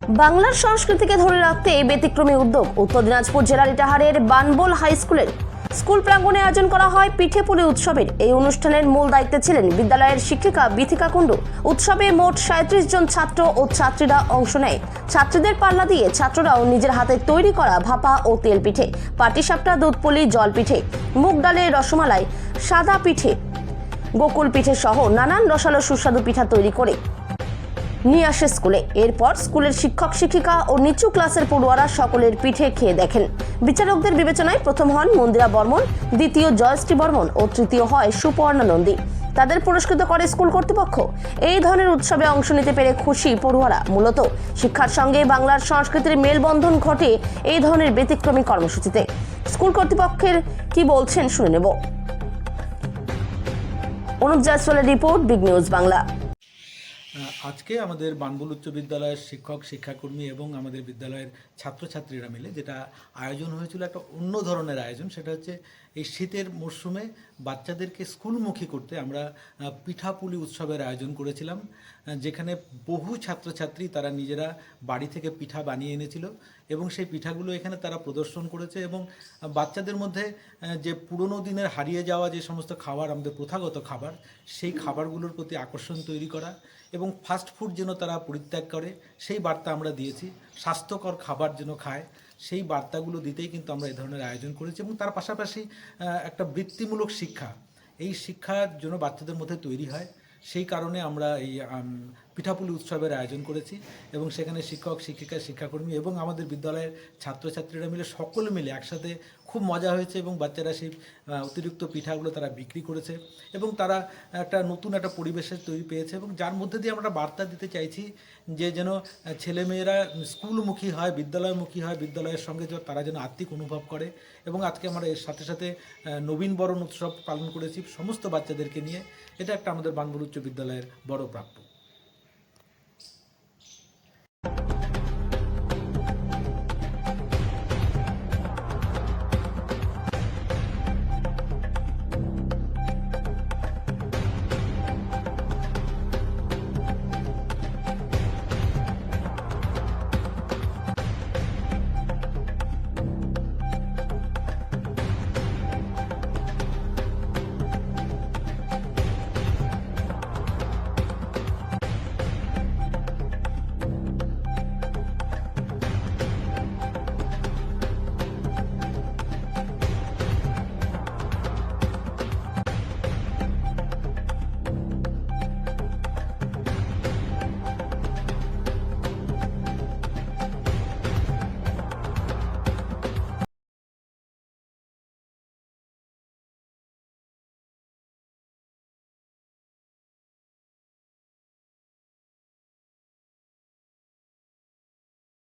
বাংলার সংস্কৃতিকে ধরে রাখতে এই ব্যতিক্রমী উদ্যোগ উত্তর দিনাজপুর জেলার ইটাহারের বানবোল হাই স্কুলের স্কুল প্রাঙ্গণে আয়োজন করা হয় পিঠেপুলি উৎসবের। এই অনুষ্ঠানের মূল দায়িত্বে ছিলেন বিদ্যালয়ের শিক্ষিকা বিথিকা কুণ্ডু। উৎসবে মোট 37 জন ছাত্র ও ছাত্রীরা অংশ নেয়। ছাত্রীদের পাল্লা দিয়ে ছাত্ররাও নিজের হাতে তৈরি করা ভাপা ও তেল পিঠে, পাটিসাপটা, দুধপুলি, জল পিঠে, মুগ ডালের রসমালাই, সাদা পিঠে, গোকুল পিঠে সহ নানান রসালো সুস্বাদু পিঠা তৈরি করে নিয়ে আসে স্কুলে। এরপর স্কুলের শিক্ষক শিক্ষিকা ও নিচু ক্লাসের পড়ুয়ারা সকলের পিঠে খেয়ে দেখেন। বিচারকদের বিবেচনায় প্রথম হন মন্দিরা বর্মন, দ্বিতীয় জয়শ্রী বর্মন ও তৃতীয় হয় সুপর্ণা নন্দী। তাদের পুরস্কৃত করে স্কুল কর্তৃপক্ষ। এই ধরনের উৎসবে অংশ নিতে পেরে খুশি পড়ুয়ারা। মূলত শিক্ষার সঙ্গে বাংলার সংস্কৃতির মেলবন্ধন ঘটে এই ধরনের ব্যতিক্রমী কর্মসূচিতে। স্কুল কর্তৃপক্ষের কি বলছেন শুনে নেব। অনুপ জয়সওয়ালের রিপোর্ট, বিগ নিউজ বাংলা। আজকে আমাদের বানবোল উচ্চ বিদ্যালয়ের শিক্ষক শিক্ষাকর্মী এবং আমাদের বিদ্যালয়ের ছাত্রছাত্রীরা মিলে যেটা আয়োজন হয়েছিল, একটা অন্য ধরনের আয়োজন। সেটা হচ্ছে এই শীতের মরশুমে বাচ্চাদেরকে স্কুলমুখী করতে আমরা পিঠাপুলি উৎসবের আয়োজন করেছিলাম, যেখানে বহু ছাত্রছাত্রী তারা নিজেরা বাড়ি থেকে পিঠা বানিয়ে এনেছিল এবং সেই পিঠাগুলো এখানে তারা প্রদর্শন করেছে। এবং বাচ্চাদের মধ্যে যে পুরনো দিনের হারিয়ে যাওয়া যে সমস্ত খাবার, আমাদের প্রথাগত খাবার, সেই খাবারগুলোর প্রতি আকর্ষণ তৈরি করা এবং ফাস্ট ফুড যেন তারা পরিত্যাগ করে সেই বার্তা আমরা দিয়েছি। স্বাস্থ্যকর খাবার যেন খায় সেই বার্তাগুলো দিতেই কিন্তু আমরা এই ধরনের আয়োজন করেছি। এবং তার পাশাপাশি একটা বৃত্তিমূলক শিক্ষা, এই শিক্ষার জন্য বাচ্চাদের মধ্যে তৈরি হয়, সেই কারণে আমরা এই পিঠাপুলি উৎসবের আয়োজন করেছি। এবং সেখানে শিক্ষক শিক্ষিকা শিক্ষাকর্মী এবং আমাদের বিদ্যালয়ের ছাত্রছাত্রীরা মিলে সকলে মিলে একসাথে খুব মজা হয়েছে এবং বাচ্চারা সেই অতিরিক্ত পিঠাগুলো তারা বিক্রি করেছে এবং তারা একটা নতুন একটা পরিবেশের তৈরি পেয়েছে। এবং যার মধ্যে দিয়ে আমরা বার্তা দিতে চাইছি যে যেন ছেলেমেয়েরা স্কুলমুখী হয়, বিদ্যালয়মুখী হয়, বিদ্যালয়ের সঙ্গে তারা যেন আত্মিক অনুভব করে। এবং আজকে আমরা এর সাথে সাথে নবীনবরণ উৎসব পালন করেছি সমস্ত বাচ্চাদেরকে নিয়ে। এটা একটা আমাদের বানবোল উচ্চ বিদ্যালয়ের বড় প্রাপ্য।